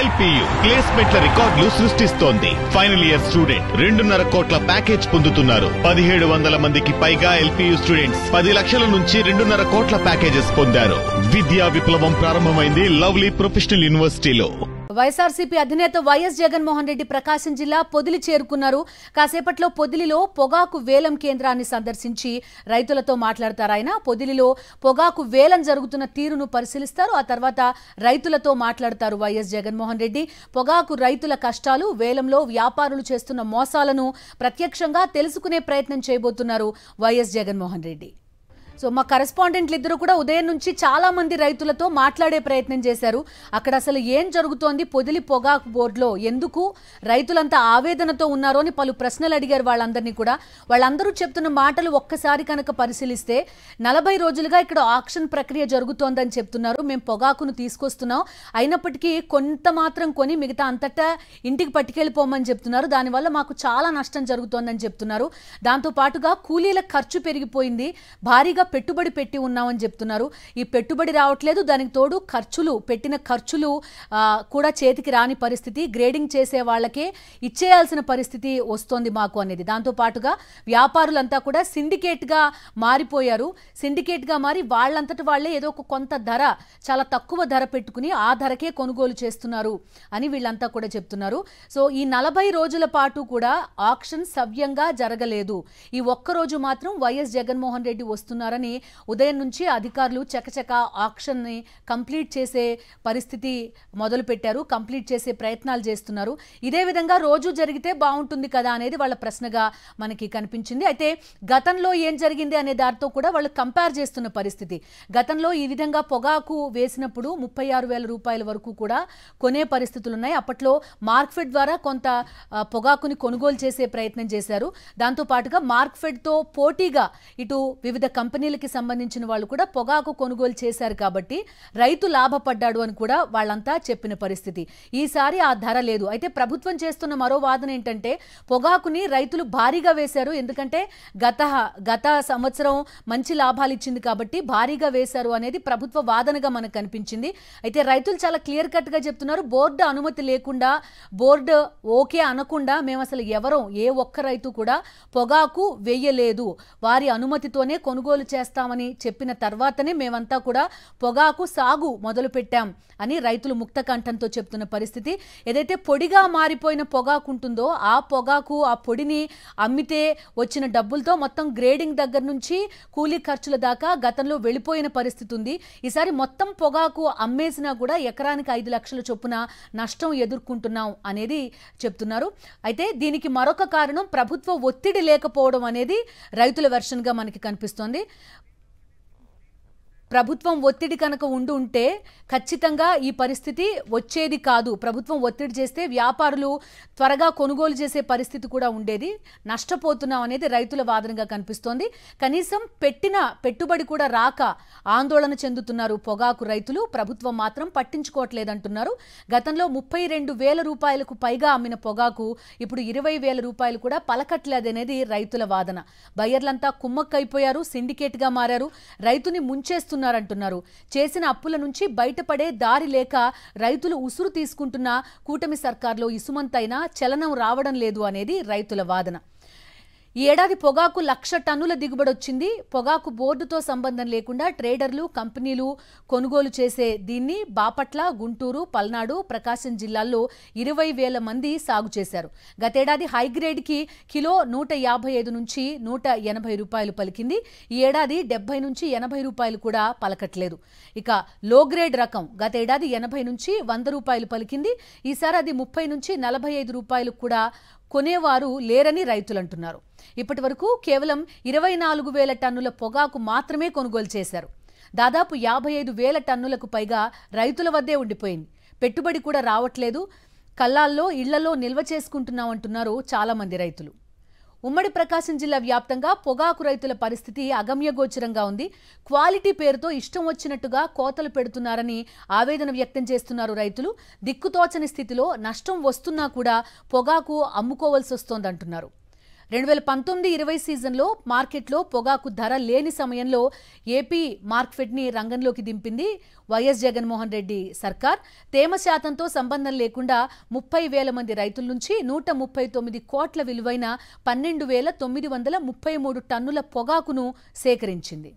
LPU ప్లేస్మెంట్ల రికార్డులు సృష్టిస్తోంది. Final year student 2.5 కోట్ల ప్యాకేజ్ పొందుతున్నారు. 1700 మందికి పైగా ఎల్పీయూ స్టూడెంట్స్ 10 లక్షల నుంచి 2.5 కోట్ల ప్యాకేజెస్ పొందారు. విద్యా విప్లవం ప్రారంభమైంది లవ్లీ ప్రొఫెషనల్ యూనివర్సిటీలో. వైఎస్ఆర్సీపీ అధినేత వైఎస్ జగన్మోహన్ రెడ్డి ప్రకాశం జిల్లా పొదిలి చేరుకున్నారు. కాసేపట్లో పొదిలిలో పొగాకు వేలం కేంద్రాన్ని సందర్శించి రైతులతో మాట్లాడతారు. ఆయన పొదిలిలో పొగాకు వేలం జరుగుతున్న తీరును పరిశీలిస్తారు. ఆ తర్వాత రైతులతో మాట్లాడతారు వైఎస్ జగన్మోహన్ రెడ్డి. పొగాకు రైతుల కష్టాలు, వేలంలో వ్యాపారులు చేస్తున్న మోసాలను ప్రత్యక్షంగా తెలుసుకునే ప్రయత్నం చేయబోతున్నారు వైఎస్ జగన్మోహన్ రెడ్డి. సో మా కరెస్పాండెంట్లు ఇద్దరు కూడా ఉదయం నుంచి చాలా మంది రైతులతో మాట్లాడే ప్రయత్నం చేశారు. అక్కడ అసలు ఏం జరుగుతోంది, పొదిలి పొగాకు బోర్డులో ఎందుకు రైతులంతా ఆవేదనతో ఉన్నారో అని పలు ప్రశ్నలు అడిగారు వాళ్ళందరినీ కూడా. వాళ్ళందరూ చెప్తున్న మాటలు ఒక్కసారి కనుక పరిశీలిస్తే 40 రోజులుగా ఇక్కడ ఆక్షన్ ప్రక్రియ జరుగుతోందని చెప్తున్నారు. మేము పొగాకును తీసుకొస్తున్నాం, అయినప్పటికీ కొంత మాత్రం కొని మిగతా అంతటా ఇంటికి పట్టుకెళ్ళిపోమని చెప్తున్నారు. దానివల్ల మాకు చాలా నష్టం జరుగుతోందని చెప్తున్నారు. దాంతో పాటుగా కూలీల ఖర్చు పెరిగిపోయింది, భారీగా పెట్టుబడి పెట్టి ఉన్నామని చెప్తున్నారు. ఈ పెట్టుబడి రావట్లేదు, దానికి తోడు పెట్టిన ఖర్చులు కూడా చేతికి రాని పరిస్థితి, గ్రేడింగ్ చేసే వాళ్ళకే ఇచ్చేయాల్సిన పరిస్థితి వస్తోంది మాకు అనేది. దాంతో పాటుగా వ్యాపారులంతా కూడా సిండికేట్గా మారిపోయారు. సిండికేట్గా మారి వాళ్ళంతటి వాళ్లే ఏదో ఒక కొంత ధర, చాలా తక్కువ ధర పెట్టుకుని ఆ ధరకే కొనుగోలు చేస్తున్నారు అని వీళ్ళంతా కూడా చెప్తున్నారు. సో ఈ 40 రోజుల పాటు కూడా ఆక్షన్ సవ్యంగా జరగలేదు. ఈ ఒక్కరోజు మాత్రం వైఎస్ జగన్మోహన్ రెడ్డి వస్తున్నారని ఉదయం నుంచి అధికారులు చకచక ఆక్షన్ ని కంప్లీట్ చేసే పరిస్థితి మొదలు పెట్టారు, కంప్లీట్ చేసే ప్రయత్నాలు చేస్తున్నారు. ఇదే విధంగా రోజు జరిగితే బాగుంటుంది కదా అనేది వాళ్ళ ప్రశ్నగా మనకి కనిపించింది. అయితే గతంలో ఏం జరిగింది అనే దాంతో కూడా వాళ్ళు కంపేర్ చేస్తున్న పరిస్థితి. గతంలో ఈ విధంగా పొగాకు వేసినప్పుడు 36,000 రూపాయల వరకు కూడా కొనే పరిస్థితులు ఉన్నాయి. అప్పట్లో మార్క్ఫెడ్ ద్వారా కొంత పొగాకుని కొనుగోలు చేసే ప్రయత్నం చేశారు. దాంతో పాటుగా మార్క్ఫెడ్ తో పోటీగా ఇటు వివిధ కంపెనీలకి సంబంధించిన వాళ్ళు కూడా పొగాకు కొనుగోలు చేశారు కాబట్టి రైతు లాభపడ్డాడు అని కూడా వాళ్ళంతా చెప్పిన పరిస్థితి. ఈసారి ఆ ధర లేదు. అయితే ప్రభుత్వం చేస్తున్న మరో వాదన ఏంటంటే పొగాకుని రైతులు భారీగా వేశారు, ఎందుకంటే గత సంవత్సరం మంచి లాభాలు ఇచ్చింది కాబట్టి భారీగా వేశారు అనేది ప్రభుత్వ వాదనగా మనకు కనిపించింది. అయితే రైతులు చాలా క్లియర్ కట్ గా చెప్తున్నారు, బోర్డు అనుమతి లేకుండా, బోర్డు ఓకే అనకుండా మేము అసలు ఏ ఒక్క రైతు కూడా పొగాకు వేయలేదు, వారి అనుమతితోనే కొనుగోలు చేస్తామని చెప్పిన తర్వాతనే మేమంతా కూడా పొగాకు సాగు మొదలు పెట్టాం అని రైతులు ముక్త కంఠంతో చెప్తున్న పరిస్థితి. ఏదైతే పొడిగా మారిపోయిన పొగాకు ఉంటుందో ఆ పొడిని అమ్మితే వచ్చిన డబ్బులతో మొత్తం గ్రేడింగ్ దగ్గర నుంచి కూలీ ఖర్చుల దాకా గతంలో వెళ్ళిపోయిన పరిస్థితి ఉంది. ఈసారి మొత్తం పొగాకు అమ్మేసినా కూడా ఎకరానికి 5 లక్షల చొప్పున నష్టం ఎదుర్కొంటున్నాం అనేది చెప్తున్నారు. అయితే దీనికి మరొక కారణం ప్రభుత్వ ఒత్తిడి లేకపోవడం అనేది రైతుల వెర్షన్ గా మనకి కనిపిస్తోంది. ప్రభుత్వం ఒత్తిడి కనుక ఉంటే ఖచ్చితంగా ఈ పరిస్థితి వచ్చేది కాదు. ప్రభుత్వం ఒత్తిడి చేస్తే వ్యాపారులు త్వరగా కొనుగోలు చేసే పరిస్థితి కూడా ఉండేది. నష్టపోతున్నాం అనేది రైతుల వాదనగా కనిపిస్తోంది. కనీసం పెట్టిన పెట్టుబడి కూడా రాక ఆందోళన చెందుతున్నారు పొగాకు రైతులు. ప్రభుత్వం మాత్రం పట్టించుకోవట్లేదంటున్నారు. గతంలో 32,000 రూపాయలకు పైగా అమ్మిన పొగాకు ఇప్పుడు 20,000 రూపాయలు కూడా పలకట్లేదనేది రైతుల వాదన. బయ్యర్లంతా కుమ్మక్కైపోయారు, సిండికేట్ గా మారారు, రైతుని ముంచేస్తున్నారు అంటున్నారు. చేసిన అప్పుల నుంచి బయటపడే దారి లేక రైతులు ఉసురు తీసుకుంటున్న కూటమి సర్కార్లో ఇసుమంతైనా చలనం రావడం లేదు అనేది రైతుల వాదన. ఈ ఏడాది పొగాకు 1,00,000 టన్నుల దిగుబడి వచ్చింది. పొగాకు బోర్డుతో సంబంధం లేకుండా ట్రేడర్లు, కంపెనీలు కొనుగోలు చేసే దీన్ని బాపట్ల, గుంటూరు, పల్నాడు, ప్రకాశం జిల్లాల్లో 20,000 మంది సాగు చేశారు. గతేడాది హైగ్రేడ్కి కిలో 155 నుంచి 180 రూపాయలు పలికింది. ఈ ఏడాది 70 నుంచి 80 రూపాయలు కూడా పలకట్లేదు. ఇక లో గ్రేడ్ రకం గతేడాది 80 నుంచి 100 రూపాయలు పలికింది. ఈసారి అది 30 నుంచి 45 రూపాయలు కూడా కొనేవారు లేరని రైతులు అంటున్నారు. ఇప్పటి వరకు కేవలం 24,000 టన్నుల పొగాకు మాత్రమే కొనుగోలు చేశారు. దాదాపు 55,000 టన్నులకు పైగా రైతుల వద్దే ఉండిపోయింది. పెట్టుబడి కూడా రావట్లేదు, కల్లాల్లో ఇళ్లలో నిల్వ చేసుకుంటున్నామంటున్నారు చాలా మంది రైతులు. ఉమ్మడి ప్రకాశం జిల్లా వ్యాప్తంగా పొగాకు రైతుల పరిస్థితి అగమ్యగోచరంగా ఉంది. క్వాలిటీ పేరుతో ఇష్టం వచ్చినట్టుగా కోతలు పెడుతున్నారని ఆవేదన వ్యక్తం చేస్తున్నారు రైతులు. దిక్కుతోచని స్థితిలో నష్టం వస్తున్నా కూడా పొగాకు అమ్ముకోవాల్సి వస్తోందంటున్నారు. 2019-20 సీజన్లో మార్కెట్లో పొగాకు ధర లేని సమయంలో ఏపీ మార్కెట్ని రంగంలోకి దింపింది వైఎస్ జగన్మోహన్ రెడ్డి సర్కార్. తేమ శాతంతో సంబంధం లేకుండా 30,000 మంది రైతుల నుంచి 139 కోట్ల విలువైన 12,933 టన్నుల పొగాకును సేకరించింది.